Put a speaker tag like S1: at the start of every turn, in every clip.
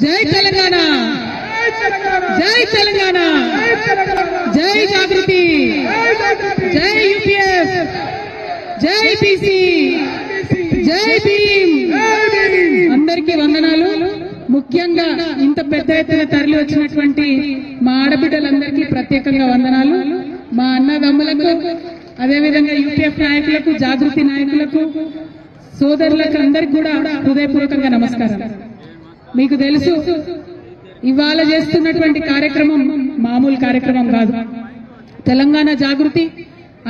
S1: జై తెలంగాణ, జై తెలంగాణ, జై జాగృతి, జై యూపీఎస్, జై బీసీ, జై భీమ్. అందరికీ వందనాలు. ముఖ్యంగా ఇంత పెద్ద ఎత్తున తరలి వచ్చినటువంటి మా ఆడబిడ్డలందరికీ ప్రత్యేకంగా వందనాలు. మా అన్నదమ్ములకు, అదేవిధంగా యూపీఎఫ్ నాయకులకు, జాగృతి నాయకులకు, సోదరులకు అందరికి కూడా హృదయపూర్వకంగా నమస్కారం. మీకు తెలుసు, ఇవాళ చేస్తున్నటువంటి కార్యక్రమం మామూలు కార్యక్రమం కాదు. తెలంగాణ జాగృతి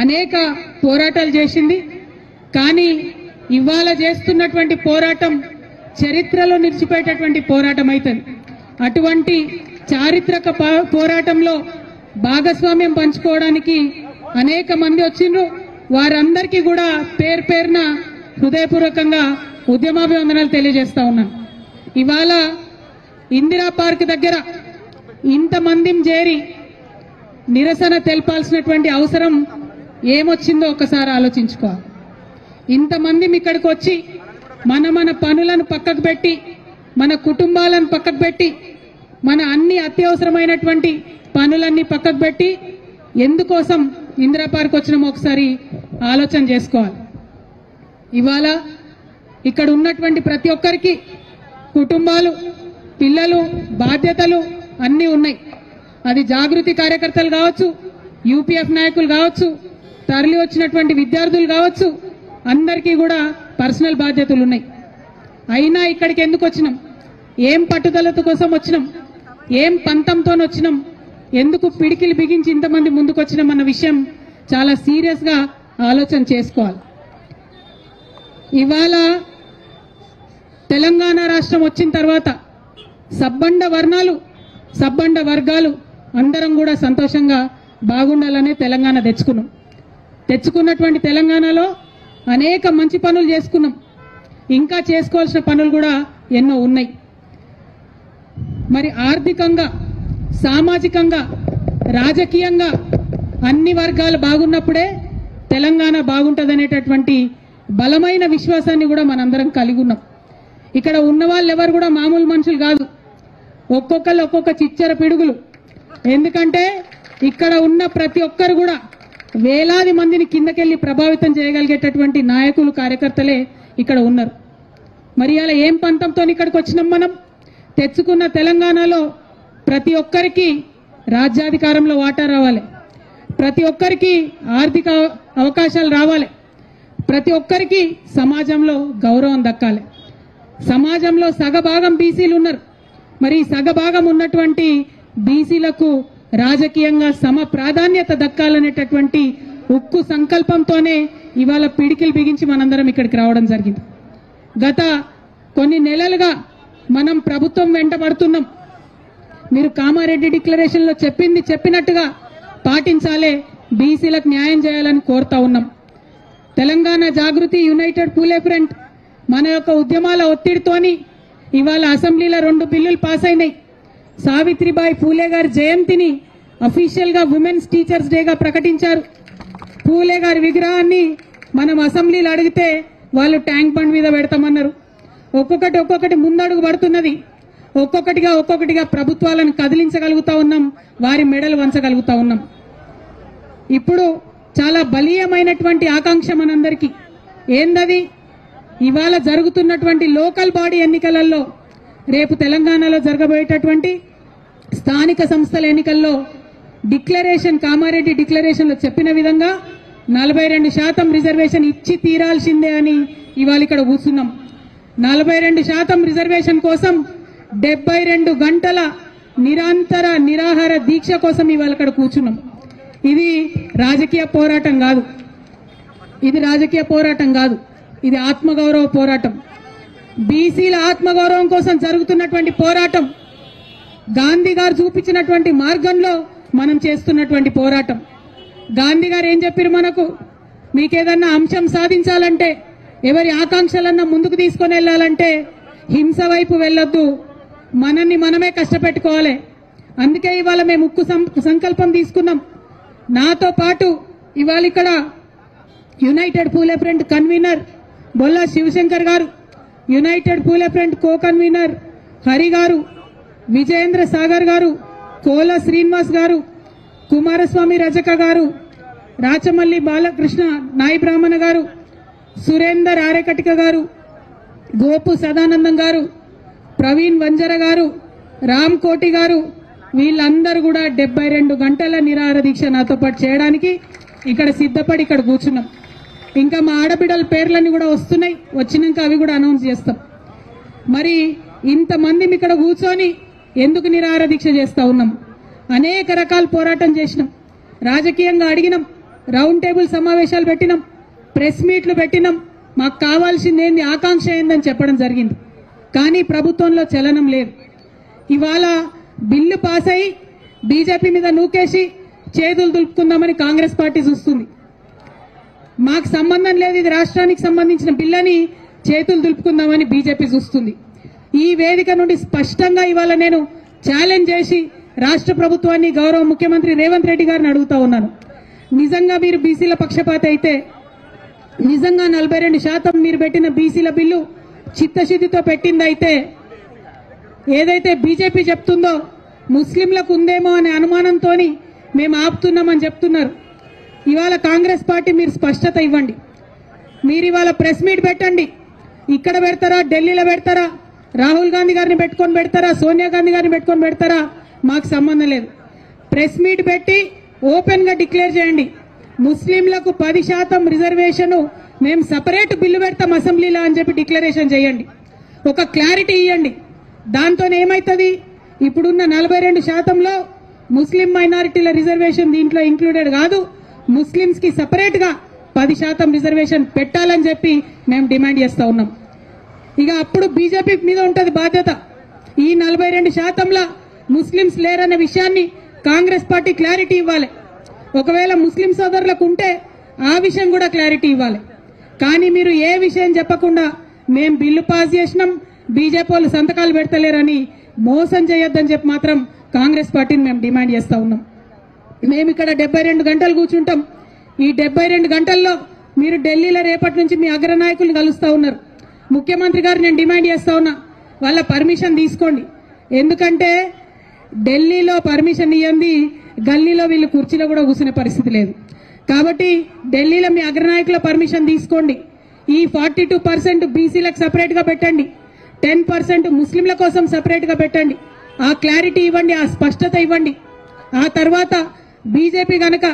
S1: అనేక పోరాటాలు చేసింది. కానీ ఇవాళ చేస్తున్నటువంటి పోరాటం చరిత్రలో నిలిచిపోయేటటువంటి పోరాటం అవుతుంది. అటువంటి చారిత్రక పోరాటంలో భాగస్వామ్యం పంచుకోవడానికి అనేక మంది వచ్చిండ్రు. వారందరికీ కూడా పేరు పేరున హృదయపూర్వకంగా ఉద్యమాభివందనాలు తెలియజేస్తా ఉన్నాను. ఇవాళ ఇందిరా పార్క్ దగ్గర ఇంతమందిని చేరి నిరసన తెలపాల్సినటువంటి అవసరం ఏమొచ్చిందో ఒకసారి ఆలోచించుకోవాలి. ఇంతమంది ఇక్కడికి వచ్చి మన పనులను పక్కకు పెట్టి, మన కుటుంబాలను పక్కకు పెట్టి, మన అన్ని అత్యవసరమైనటువంటి పనులన్నీ పక్కకు పెట్టి ఎందుకోసం ఇందిరా పార్క్ వచ్చినామో ఒకసారి ఆలోచన చేసుకోవాలి. ఇవాళ ఇక్కడ ఉన్నటువంటి ప్రతి ఒక్కరికి కుటుంబాలు, పిల్లలు, బాధ్యతలు అన్నీ ఉన్నాయి. అది జాగృతి కార్యకర్తలు కావచ్చు, యూపీఎఫ్ నాయకులు కావచ్చు, తరలి వచ్చినటువంటి విద్యార్థులు కావచ్చు, అందరికీ కూడా పర్సనల్ బాధ్యతలు ఉన్నాయి. అయినా ఇక్కడికి ఎందుకు వచ్చినాం, ఏం పట్టుదలత కోసం వచ్చినాం, ఏం పంతంతో వచ్చినాం, ఎందుకు పిడికిలు బిగించి ఇంతమంది ముందుకు వచ్చినాం అన్న విషయం చాలా సీరియస్ గా ఆలోచన చేసుకోవాలి. ఇవాళ తెలంగాణ రాష్ట్రం వచ్చిన తర్వాత సబ్బండ వర్ణాలు, సబ్బండ వర్గాలు అందరం కూడా సంతోషంగా బాగుండాలనే తెలంగాణ తెచ్చుకున్నటువంటి తెలంగాణలో అనేక మంచి పనులు చేసుకున్నాం. ఇంకా చేసుకోవాల్సిన పనులు కూడా ఎన్నో ఉన్నాయి. మరి ఆర్థికంగా, సామాజికంగా, రాజకీయంగా అన్ని వర్గాలు బాగున్నప్పుడే తెలంగాణ బాగుంటుందనేటటువంటి బలమైన విశ్వాసాన్ని కూడా మనందరం కలిగి ఉన్నాం. ఇక్కడ ఉన్న వాళ్ళు ఎవరు కూడా మామూలు మనుషులు కాదు. ఒక్కొక్కరు ఒక్కొక్క చిచ్చర పిడుగులు. ఎందుకంటే ఇక్కడ ఉన్న ప్రతి ఒక్కరు కూడా వేలాది మందిని కిందకెళ్లి ప్రభావితం చేయగలిగేటటువంటి నాయకులు, కార్యకర్తలే ఇక్కడ ఉన్నారు. మరి అలా ఏం పంతంతో ఇక్కడికి వచ్చినాం మనం? తెచ్చుకున్న తెలంగాణలో ప్రతి ఒక్కరికి రాజ్యాధికారంలో వాటా రావాలి, ప్రతి ఒక్కరికి ఆర్థిక అవకాశాలు రావాలి, ప్రతి ఒక్కరికి సమాజంలో గౌరవం దక్కాలి. సమాజంలో సగభాగం బీసీలు ఉన్నారు. మరి సగభాగం ఉన్నటువంటి బీసీలకు రాజకీయంగా సమ ప్రాధాన్యత దక్కాలనేటటువంటి ఉక్కు సంకల్పంతోనే ఇవాళ పిడికిలు బిగించి మనందరం ఇక్కడికి రావడం జరిగింది. గత కొన్ని నెలలుగా మనం ప్రభుత్వం వెంట పడుతున్నాం. మీరు కామారెడ్డి డిక్లరేషన్ లో చెప్పినట్టుగా పాటించాలే, బీసీలకు న్యాయం చేయాలని కోరుతా ఉన్నాం. తెలంగాణ జాగృతి, యునైటెడ్ పూలే ఫ్రంట్ మన యొక్క ఉద్యమాల ఒత్తిడితోని ఇవాళ అసెంబ్లీలో 2 బిల్లులు పాస్ అయినాయి. సావిత్రిబాయి పూలే గారి జయంతిని అఫీషియల్ గా ఉమెన్స్ టీచర్స్ డేగా ప్రకటించారు. పూలే గారి విగ్రహాన్ని మనం అసెంబ్లీలో అడిగితే వాళ్ళు ట్యాంక్ బండ్ మీద పెడతామన్నారు. ఒక్కొక్కటి ముందడుగు పడుతున్నది. ఒక్కొక్కటిగా ప్రభుత్వాలను కదిలించగలుగుతా ఉన్నాం, వారి మెడలు వంచగలుగుతా ఉన్నాం. ఇప్పుడు చాలా బలీయమైనటువంటి ఆకాంక్ష మనందరికీ. ఏందది? ఇవాళ జరుగుతున్నటువంటి లోకల్ బాడీ ఎన్నికలలో, రేపు తెలంగాణలో జరగబోయేటటువంటి స్థానిక సంస్థల ఎన్నికల్లో డిక్లరేషన్, కామారెడ్డి డిక్లరేషన్ లో చెప్పిన విధంగా 42% రిజర్వేషన్ ఇచ్చి తీరాల్సిందే అని ఇవాళ ఇక్కడ కూర్చున్నాం. 42% రిజర్వేషన్ కోసం 72 గంటల నిరంతర నిరాహార దీక్ష కోసం ఇవాళ ఇక్కడ కూర్చున్నాం. ఇది రాజకీయ పోరాటం కాదు, ఇది ఆత్మగౌరవ పోరాటం. బీసీల ఆత్మగౌరవం కోసం జరుగుతున్నటువంటి పోరాటం. గాంధీ గారు చూపించినటువంటి మార్గంలో మనం చేస్తున్నటువంటి పోరాటం. గాంధీ గారు ఏం చెప్పారు మనకు? మీకేదన్నా అంశం సాధించాలంటే, ఎవరి ఆకాంక్షలన్నా ముందుకు తీసుకొని వెళ్ళాలంటే హింస వైపు వెళ్ళొద్దు, మనల్ని మనమే కష్టపెట్టుకోవాలి. అందుకే ఇవాళ మేము ఉక్కు సంకల్పం తీసుకున్నాం. నాతో పాటు ఇవాళ ఇక్కడ యునైటెడ్ పూలే ఫ్రంట్ కన్వీనర్ బొల్లా శివశంకర్ గారు, యునైటెడ్ పూలే ఫ్రంట్ కో కన్వీనర్ హరి గారు, విజయేంద్ర సాగర్ గారు, కోల శ్రీనివాస్ గారు, కుమారస్వామి రజక గారు, రాచమల్లి బాలకృష్ణ నాయి బ్రాహ్మణ గారు, సురేందర్ ఆరేకటిక గారు, గోపు సదానందం గారు, ప్రవీణ్ వంజర గారు, రామ్ కోటి గారు, వీళ్ళందరూ కూడా 72 గంటల నిరాహార దీక్ష నాతో పాటు చేయడానికి ఇక్కడ సిద్ధపడి ఇక్కడ కూర్చున్నాం. ఇంకా మా ఆడబిడ్డల పేర్లన్నీ కూడా వస్తున్నాయి, వచ్చినాక అవి కూడా అనౌన్స్ చేస్తాం. మరి ఇంతమంది ఇక్కడ కూర్చొని ఎందుకు నిరాహార దీక్ష చేస్తా ఉన్నాం? అనేక రకాల పోరాటం చేసినాం, రాజకీయంగా అడిగినాం, రౌండ్ టేబుల్ సమావేశాలు పెట్టినాం, ప్రెస్ మీట్లు పెట్టినాం, మాకు కావాల్సింది ఏంది, ఆకాంక్ష ఏందని చెప్పడం జరిగింది. కానీ ప్రభుత్వంలో చలనం లేదు. ఇవాళ బిల్లు పాస్ అయి బీజేపీ మీద నూకేసి చేతులు దులుపుకుందామని కాంగ్రెస్ పార్టీ చూస్తుంది. మాకు సంబంధం లేదు, ఇది రాష్ట్రానికి సంబంధించిన బిల్లని చేతులు దులుపుకుందామని బీజేపీ చూస్తుంది. ఈ వేదిక నుండి స్పష్టంగా ఇవాళ నేను ఛాలెంజ్ చేసి రాష్ట్ర ప్రభుత్వాన్ని, గౌరవ ముఖ్యమంత్రి రేవంత్ రెడ్డి గారిని అడుగుతా ఉన్నాను. నిజంగా మీరు బీసీల పక్షపాత అయితే, నిజంగా 42% మీరు పెట్టిన బీసీల బిల్లు చిత్తశుద్ధితో పెట్టిందైతే, ఏదైతే బీజేపీ చెప్తుందో ముస్లింలకు ఉందేమో అనే అనుమానంతో మేము ఆపుతున్నామని చెప్తున్నారు. ఇవాళ కాంగ్రెస్ పార్టీ మీరు స్పష్టత ఇవ్వండి. మీరు ఇవాళ ప్రెస్ మీట్ పెట్టండి. ఇక్కడ పెడతారా, ఢిల్లీలో పెడతారా, రాహుల్ గాంధీ గారిని పెట్టుకొని పెడతారా, సోనియా గాంధీ గారిని పెట్టుకొని పెడతారా, మాకు సంబంధం లేదు. ప్రెస్ మీట్ పెట్టి ఓపెన్ గా డిక్లేర్ చేయండి, ముస్లింలకు 10% రిజర్వేషన్ మేము సపరేట్ బిల్లు పెడతాం అసెంబ్లీలో అని చెప్పి డిక్లరేషన్ చేయండి. ఒక క్లారిటీ ఇవ్వండి. దాంతో ఏమైతుంది, ఇప్పుడున్న 42%లో ముస్లిం మైనారిటీల రిజర్వేషన్ దీంట్లో ఇంక్లూడెడ్ కాదు, ముస్లింస్ కి సపరేట్ గా 10% రిజర్వేషన్ పెట్టాలని చెప్పి మేము డిమాండ్ చేస్తా ఉన్నాం. ఇక అప్పుడు బీజేపీ మీద ఉంటది బాధ్యత. ఈ 42%లా ముస్లింస్ లేరనే విషయాన్ని కాంగ్రెస్ పార్టీ క్లారిటీ ఇవ్వాలి. ఒకవేళ ముస్లిం సోదరులకు ఉంటే ఆ విషయం కూడా క్లారిటీ ఇవ్వాలి. కానీ మీరు ఏ విషయం చెప్పకుండా మేము బిల్లు పాస్ చేసినాం, బీజేపీ వాళ్ళు సంతకాలు పెడతలేరని మోసం చేయొద్దని చెప్పి మాత్రం కాంగ్రెస్ పార్టీని మేము డిమాండ్ చేస్తా ఉన్నాం. మేము ఇక్కడ 72 గంటలు కూర్చుంటాం. ఈ 72 గంటల్లో మీరు ఢిల్లీలో రేపటి నుంచి మీ అగ్రనాయకులు కలుస్తా ఉన్నారు. ముఖ్యమంత్రి గారు నేను డిమాండ్ చేస్తా ఉన్నా, వాళ్ళ పర్మిషన్ తీసుకోండి. ఎందుకంటే ఢిల్లీలో పర్మిషన్ ఇవ్వండి, గల్లీలో వీళ్ళు కుర్చీలో కూడా కూర్చునే పరిస్థితి లేదు. కాబట్టి ఢిల్లీలో మీ అగ్రనాయకుల పర్మిషన్ తీసుకోండి. ఈ 42% బీసీలకు సపరేట్ గా పెట్టండి, 10% ముస్లింల కోసం సపరేట్ గా పెట్టండి. ఆ క్లారిటీ ఇవ్వండి, ఆ స్పష్టత ఇవ్వండి. ఆ తర్వాత బీజేపీ గనక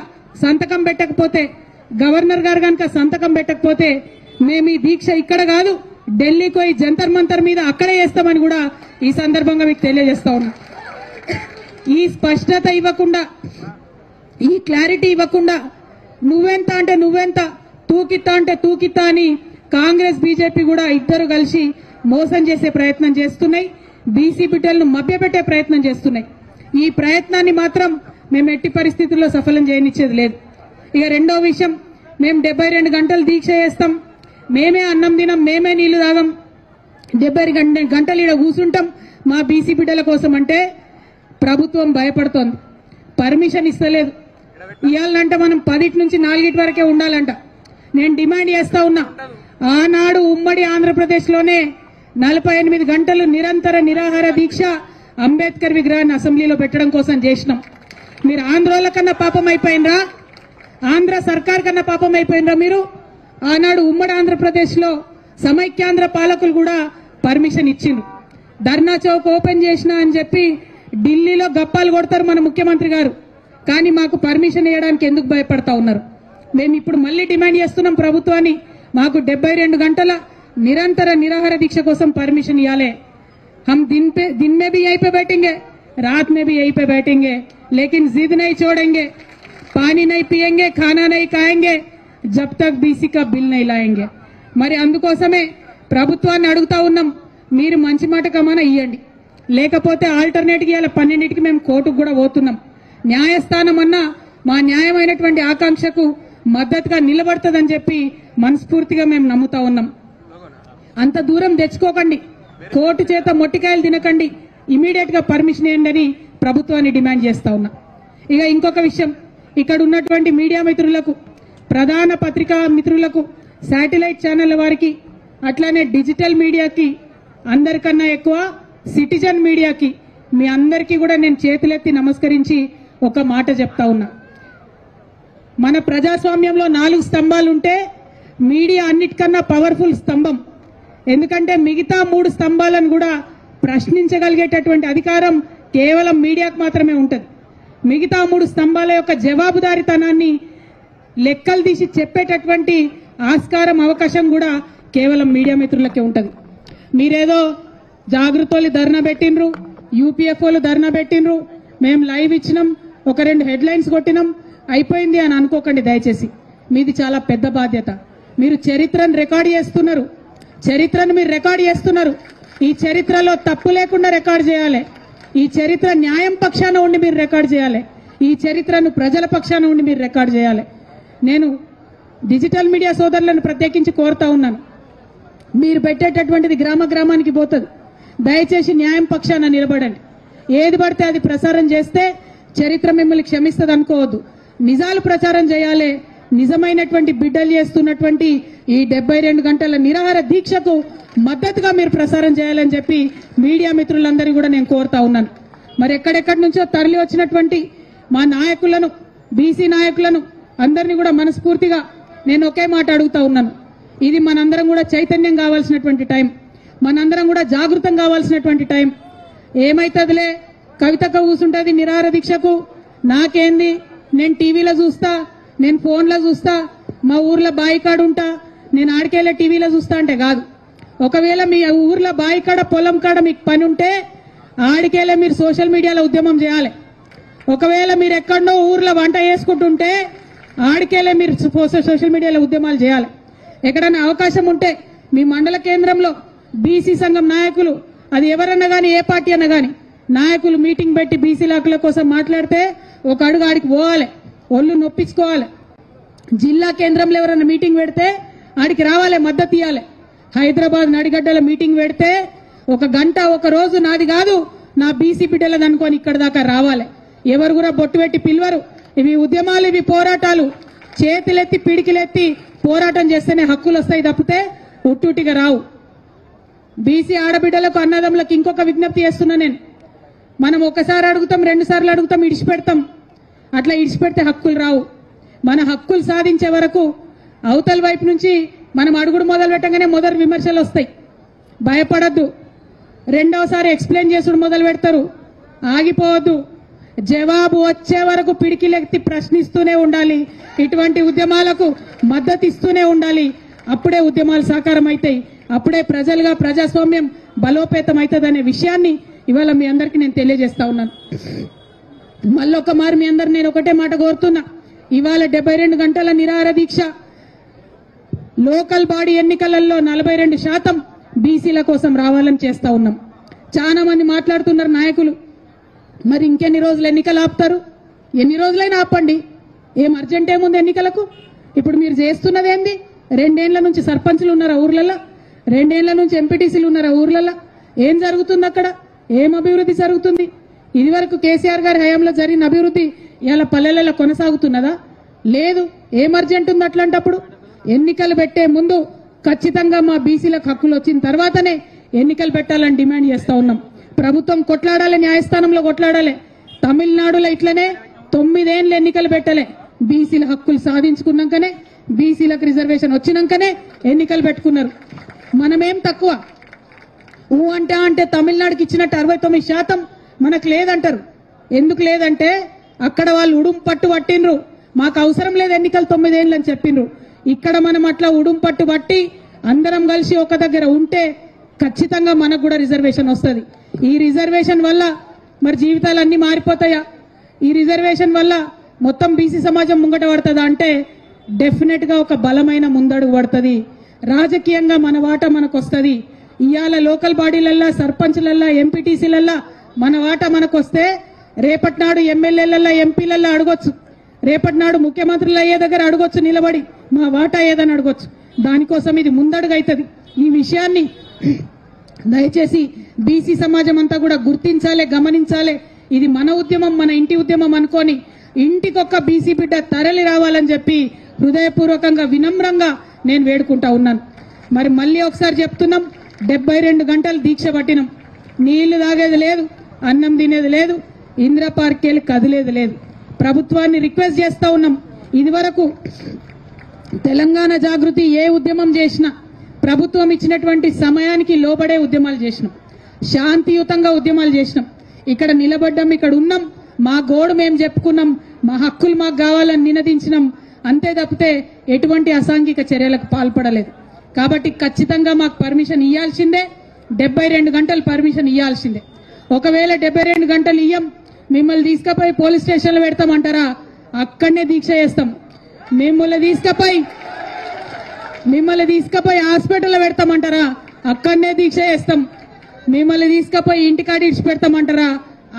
S1: సంతకం పెట్టకపోతే, గవర్నర్ గారు గనక సంతకం పెట్టకపోతే మేము ఈ దీక్ష ఇక్కడ కాదు, ఢిల్లీకి పోయి జంతర్ మంతర్ మీద అక్కడే చేస్తామని కూడా ఈ సందర్భంగా మీకు తెలియజేస్తా ఉన్నా. ఈ స్పష్టత ఇవ్వకుండా, ఈ క్లారిటీ ఇవ్వకుండా నువ్వెంత అంటే నువ్వెంత, తూకిత్తా అంటే తూకిత్తా అని కాంగ్రెస్ బీజేపీ కూడా ఇద్దరు కలిసి మోసం చేసే ప్రయత్నం చేస్తున్నాయి, బీసీ బిడ్డలను మభ్యపెట్టే ప్రయత్నం చేస్తున్నాయి. ఈ ప్రయత్నాన్ని మాత్రం మేము ఎట్టి పరిస్థితుల్లో సఫలం చేయనిచ్చేది లేదు. ఇక రెండో విషయం, మేము 72 గంటలు దీక్ష చేస్తాం, మేమే అన్నం తినం, మేమే నీళ్లు తాగం, 72 గంటలు ఇక్కడ కూర్చుంటాం మా బీసీ బిడ్డల కోసం అంటే ప్రభుత్వం భయపడుతోంది, పర్మిషన్ ఇస్తలేదు. ఇవాళంటే మనం 10 నుంచి 4 వరకే ఉండాలంట. నేను డిమాండ్ చేస్తా ఉన్నా, ఆనాడు ఉమ్మడి ఆంధ్రప్రదేశ్ లోనే 48 గంటలు నిరంతర నిరాహార దీక్ష అంబేద్కర్ విగ్రహాన్ని అసెంబ్లీలో పెట్టడం కోసం చేసినాం. మీరు ఆంధ్రోల కన్నా పాపం అయిపోయినరా, ఆంధ్ర సర్కార్ కన్నా పాపం అయిపోయినరా మీరు? ఆనాడు ఉమ్మడి ఆంధ్రప్రదేశ్ లో సమైక్యాంధ్ర పాలకులు కూడా పర్మిషన్ ఇచ్చిండ్రు. ధర్నా చౌక్ ఓపెన్ చేసినా అని చెప్పి ఢిల్లీలో గప్పాలు కొడతారు మన ముఖ్యమంత్రి గారు, కానీ మాకు పర్మిషన్ ఇవ్వడానికి ఎందుకు భయపడతా ఉన్నారు? మేము ఇప్పుడు మళ్ళీ డిమాండ్ చేస్తున్నాం ప్రభుత్వాన్ని, మాకు 72 గంటల నిరంతర నిరాహార దీక్ష కోసం పర్మిషన్ ఇవ్వాలి. हम दिन में भी यहीं पे बैठेंगे, रात में भी यहीं पे बैठेंगे, लेकिन जिद नहीं छोड़ेंगे, पानी नहीं पिएंगे, खाना नहीं खाएंगे, जब तक बीसी का बिल नहीं लाएंगे. మరి అందుకోసమే ప్రభుత్వాన్ని అడుగుతా ఉన్నాం, మీరు మంచి మాట కమాన ఇవ్వండి, లేకపోతే ఆల్టర్నేట్గా ఇవాళ 12కి మేము కోర్టుకు కూడా పోతున్నాం. న్యాయస్థానం అన్నా మా న్యాయమైనటువంటి ఆకాంక్షకు మద్దతుగా నిలబడుతుందని చెప్పి మనస్ఫూర్తిగా మేము నమ్ముతా ఉన్నాం. అంత దూరం తెచ్చుకోకండి, కోర్టు చేత మొట్టికాయలు తినకండి, ఇమీడియట్ గా పర్మిషన్ ఇవ్వండి అని ప్రభుత్వాన్ని డిమాండ్ చేస్తా ఉన్నా. ఇక ఇంకొక విషయం, ఇక్కడ ఉన్నటువంటి మీడియా మిత్రులకు, ప్రధాన పత్రికా మిత్రులకు, శాటిలైట్ ఛానళ్ల వారికి, అట్లానే డిజిటల్ మీడియాకి, అందరికన్నా ఎక్కువ సిటిజన్ మీడియాకి మీ అందరికీ కూడా నేను చేతులెత్తి నమస్కరించి ఒక మాట చెప్తా ఉన్నా. మన ప్రజాస్వామ్యంలో 4 స్తంభాలు ఉంటే మీడియా అన్నిటికన్నా పవర్ఫుల్ స్తంభం. ఎందుకంటే మిగతా 3 స్తంభాలను కూడా ప్రశ్నించగలిగేటటువంటి అధికారం కేవలం మీడియాకు మాత్రమే ఉంటుంది. మిగతా 3 స్తంభాల యొక్క జవాబుదారీతనాన్ని లెక్కలు తీసి చెప్పేటటువంటి ఆస్కారం అవకాశం కూడా కేవలం మీడియా మిత్రులకే ఉంటుంది. మీరేదో జాగృతోళ్ళు ధర్నా పెట్టినరు, యూపీఎఫ్ఓలు ధర్నా పెట్టినరు, మేము లైవ్ ఇచ్చినాం, ఒక 2 హెడ్లైన్స్ కొట్టినాం, అయిపోయింది అని అనుకోకండి దయచేసి. మీది చాలా పెద్ద బాధ్యత. మీరు చరిత్రను రికార్డు చేస్తున్నారు. చరిత్రను మీరు రికార్డు చేస్తున్నారు. ఈ చరిత్రలో తప్పు లేకుండా రికార్డు చేయాలి. ఈ చరిత్ర న్యాయం పక్షాన ఉండి మీరు రికార్డు చేయాలి. ఈ చరిత్రను ప్రజల పక్షాన ఉండి మీరు రికార్డు చేయాలి. నేను డిజిటల్ మీడియా సోదరులను ప్రత్యేకించి కోరుతా ఉన్నాను. మీరు పెట్టేటటువంటిది గ్రామానికి పోతుంది. దయచేసి న్యాయం పక్షాన నిలబడండి. ఏది పడితే అది ప్రసారం చేస్తే చరిత్ర మిమ్మల్ని క్షమిస్తుంది అనుకోవద్దు. నిజాలు ప్రచారం చేయాలి. నిజమైనటువంటి బిడ్డలు చేస్తున్నటువంటి ఈ 72 గంటల నిరాహార దీక్షకు మద్దతుగా మీరు ప్రసారం చేయాలని చెప్పి మీడియా మిత్రులందరినీ కూడా నేను కోరుతా ఉన్నాను. మరి ఎక్కడెక్కడి నుంచో తరలి వచ్చినటువంటి మా నాయకులను, బీసీ నాయకులను అందరినీ కూడా మనస్ఫూర్తిగా నేను ఒకే మాట అడుగుతా ఉన్నాను. ఇది మనందరం కూడా చైతన్యం కావాల్సినటువంటి టైం. మనందరం కూడా జాగృతం కావాల్సినటువంటి టైం. ఏమైతుందిలే, కవితక్క కూసుంటది నిరాహార దీక్షకు, నాకేంది, నేను టీవీలో చూస్తా, నేను ఫోన్లో చూస్తా, మా ఊర్లో బాయికాడు ఉంటా, నేను ఆడికెళ్ళే టీవీలో చూస్తా అంటే కాదు. ఒకవేళ మీ ఊర్లో బాయికాడ పొలం కాడ మీకు పని ఉంటే ఆడికెళ్ళే మీరు సోషల్ మీడియాలో ఉద్యమం చేయాలి. ఒకవేళ మీరు ఎక్కడో ఊర్లో వంట చేసుకుంటుంటే ఆడికెళ్ళే మీరు సోషల్ మీడియాలో ఉద్యమాలు చేయాలి. ఎక్కడైనా అవకాశం ఉంటే మీ మండల కేంద్రంలో బీసీ సంఘం నాయకులు, అది ఎవరన్నా కానీ ఏ పార్టీ అన్నా కానీ నాయకులు మీటింగ్ పెట్టి బీసీ హక్కుల కోసం మాట్లాడితే ఒక అడుగు ఆడికి పోవాలి, ఒళ్ళు నొప్పించుకోవాలి. జిల్లా కేంద్రంలో ఎవరైనా మీటింగ్ పెడితే ఆడికి రావాలి, మద్దతు ఇవ్వాలి. హైదరాబాద్ నడిగడ్డల మీటింగ్ పెడితే 1 గంట 1 రోజు నాది కాదు నా బీసీ బిడ్డలది అనుకొని ఇక్కడ దాకా రావాలి. ఎవరు కూడా బొట్టు పెట్టి పిలవరు. ఇవి ఉద్యమాలు, ఇవి పోరాటాలు. చేతులెత్తి పిడికిలెత్తి పోరాటం చేస్తేనే హక్కులు వస్తాయి తప్పితే ఉట్టుటిగా రావు. బీసీ ఆడబిడ్డలకు, అన్నదమ్ములకు ఇంకొక విజ్ఞప్తి చేస్తున్నా నేను. మనం ఒకసారి అడుగుతాం, 2 సార్లు అడుగుతాం, ఇడిచిపెడతాం. అట్లా ఇడిచిపెడితే హక్కులు రావు. మన హక్కులు సాధించే వరకు అవతల వైపు నుంచి మనం అడుగుడు మొదలు పెట్టగానే మొదటి విమర్శలు వస్తాయి. భయపడద్దు. రెండోసారి ఎక్స్ప్లెయిన్ చేసుడు మొదలు పెడతారు. ఆగిపోవద్దు. జవాబు వచ్చే వరకు పిడికిలెత్తి ప్రశ్నిస్తూనే ఉండాలి. ఇటువంటి ఉద్యమాలకు మద్దతు ఇస్తూనే ఉండాలి. అప్పుడే ఉద్యమాలు సాకారం అవుతాయి. అప్పుడే ప్రజలుగా ప్రజాస్వామ్యం బలోపేతం అవుతుందనే విషయాన్ని ఇవాళ మీ అందరికీ నేను తెలియజేస్తా ఉన్నాను. మళ్ళొక మారు మీ అందరు నేను ఒకటే మాట కోరుతున్నా. ఇవాళ 72 గంటల నిరాహార దీక్ష లోకల్ బాడీ ఎన్నికలలో 42% బీసీల కోసం రావాలని చేస్తా ఉన్నాం. చాలా మంది మాట్లాడుతున్నారు నాయకులు, మరి ఇంకెన్ని రోజులు ఎన్నికలు ఆపుతారు? ఎన్ని రోజులైనా ఆపండి, ఏం అర్జెంట్ ఏముంది ఎన్నికలకు? ఇప్పుడు మీరు చేస్తున్నది ఏంది? 2 ఏళ్ల నుంచి సర్పంచ్లు ఉన్నారా ఊర్లలో? 2 ఏళ్ల నుంచి ఎంపీటీసీలు ఉన్నారా ఊర్లలో? ఏం జరుగుతుంది అక్కడ? ఏం అభివృద్ధి జరుగుతుంది? ఇదివరకు కేసీఆర్ గారి హయాంలో జరిగిన అభివృద్ధి ఇవాళ పల్లెలలో కొనసాగుతున్నదా? లేదు. ఏం అర్జెంట్ ఉంది అట్లాంటప్పుడు? ఎన్నికలు పెట్టే ముందు ఖచ్చితంగా మా బీసీలకు హక్కులు వచ్చిన తర్వాతనే ఎన్నికలు పెట్టాలని డిమాండ్ చేస్తా ఉన్నాం. ప్రభుత్వం కొట్లాడాలి, న్యాయస్థానంలో కొట్లాడాలి. తమిళనాడులో ఇట్లనే 9 ఏళ్ళు ఎన్నికలు పెట్టలే. బీసీల హక్కులు సాధించుకున్నాకనే, బీసీలకు రిజర్వేషన్ వచ్చినాకనే ఎన్నికలు పెట్టుకున్నారు. మనమేం తక్కువ? అంటే తమిళనాడుకి ఇచ్చినట్టు 69% మనకు లేదంటారు. ఎందుకు లేదంటే అక్కడ వాళ్ళు ఉడుం పట్టు పట్టినరు, మాకు అవసరం లేదు ఎన్నికలు 9 ఏళ్ళు అని చెప్పిండ్రు. ఇక్కడ మనం అట్లా ఉడుం పట్టు పట్టి అందరం కలిసి ఒక దగ్గర ఉంటే ఖచ్చితంగా మనకు కూడా రిజర్వేషన్ వస్తుంది. ఈ రిజర్వేషన్ వల్ల మరి జీవితాలన్నీ మారిపోతాయా? ఈ రిజర్వేషన్ వల్ల మొత్తం బీసీ సమాజం ముంగట పడుతుందా అంటే డెఫినెట్ గా ఒక బలమైన ముందడుగు పడుతుంది. రాజకీయంగా మన వాటా మనకు వస్తుంది. ఇవాళ లోకల్ బాడీలల్లా, సర్పంచ్లల్లా, ఎంపీటీసీలల్లా మన వాటా మనకు వస్తే రేపటి నాడు ఎమ్మెల్యేలల్లా, ఎంపీలల్లా అడగొచ్చు. రేపటి నాడు ముఖ్యమంత్రులు అయ్యే దగ్గర అడగొచ్చు, నిలబడి మా వాటా ఏదని అడగొచ్చు. దానికోసం ఇది ముందడుగు అవుతుంది. ఈ విషయాన్ని దయచేసి బీసీ సమాజం అంతా కూడా గుర్తించాలి, గమనించాలి. ఇది మన ఉద్యమం, మన ఇంటి ఉద్యమం అనుకొని ఇంటికొక్క బీసీ బిడ్డ తరలి రావాలని చెప్పి హృదయపూర్వకంగా, వినమ్రంగా నేను వేడుకుంటా ఉన్నాను. మరి మళ్ళీ ఒకసారి చెప్తున్నాం, 72 గంటలు దీక్ష పట్టినాం. నీళ్లు తాగేది లేదు, అన్నం తినేది లేదు, ఇందిరా పార్క్ వెళ్ళి కదిలేది లేదు. ప్రభుత్వాన్ని రిక్వెస్ట్ చేస్తా ఉన్నాం, ఇదివరకు తెలంగాణ జాగృతి ఏ ఉద్యమం చేసినా ప్రభుత్వం ఇచ్చినటువంటి సమయానికి లోబడే ఉద్యమాలు చేసినాం, శాంతియుతంగా ఉద్యమాలు చేసినాం. ఇక్కడ నిలబడ్డాం, ఇక్కడ ఉన్నాం, మా గోడు మేము చెప్పుకున్నాం, మా హక్కులు మాకు కావాలని నినదించినాం. అంతే తప్పితే ఎటువంటి అసాంఘిక చర్యలకు పాల్పడలేదు. కాబట్టి ఖచ్చితంగా మాకు పర్మిషన్ ఇవ్వాల్సిందే, 72 గంటలు పర్మిషన్ ఇవ్వాల్సిందే. ఒకవేళ 72 గంటలు ఇయ్యం, మిమ్మల్ని తీసుకుపోయి పోలీస్ స్టేషన్లో పెడతామంటారా? అక్కడనే దీక్ష చేస్తాం. మిమ్మల్ని తీసుకుపోయి హాస్పిటల్లో పెడతామంటారా? అక్కడనే దీక్ష చేస్తాం. మిమ్మల్ని తీసుకుపోయి ఇంటికాడ ఇడిచి పెడతామంటారా?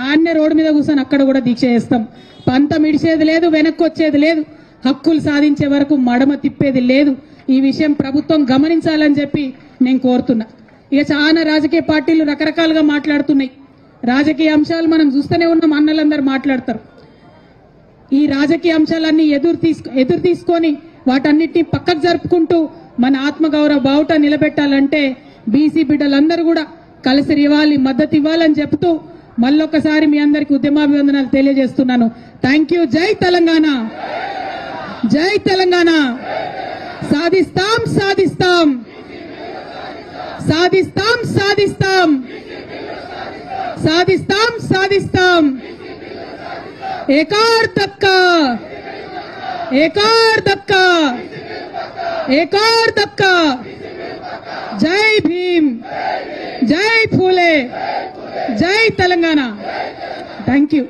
S1: ఆన్నే రోడ్డు మీద కూర్చొని అక్కడ కూడా దీక్ష చేస్తాం. పంతం ఇడిచేది లేదు, వెనక్కి వచ్చేది లేదు, హక్కులు సాధించే వరకు మడమ తిప్పేది లేదు. ఈ విషయం ప్రభుత్వం గమనించాలని చెప్పి నేను కోరుతున్నా. ఇక చాలా రాజకీయ పార్టీలు రకరకాలుగా మాట్లాడుతున్నాయి. రాజకీయ అంశాలు మనం చూస్తూనే ఉన్నాం, అన్నలందరూ మాట్లాడతారు. ఈ రాజకీయ అంశాలన్నీ ఎదురు తీసుకొని వాటన్నిటిని పక్కకు జరుపుకుంటూ మన ఆత్మగౌరవ బావుట నిలబెట్టాలంటే బీసీ బిడ్డలందరూ కూడా కలిసి ఇవ్వాలి, మద్దతు ఇవ్వాలని చెప్తూ మళ్ళొకసారి మీ అందరికీ ఉద్యమాభివందనాలు తెలియజేస్తున్నాను. Thank you. జై తెలంగాణ, జై తెలంగాణ. సాధిస్తాం సాధిస్తాం సాధిస్తాం సాధిస్తాం సాధిస్తాం సాధిస్తాం. ఏకార్ దక్కా, ఏకార్ దక్కా, ఏకార్ దక్కా. జై భీమ్, జై ఫూలే, జై తెలంగాణ. Thank you.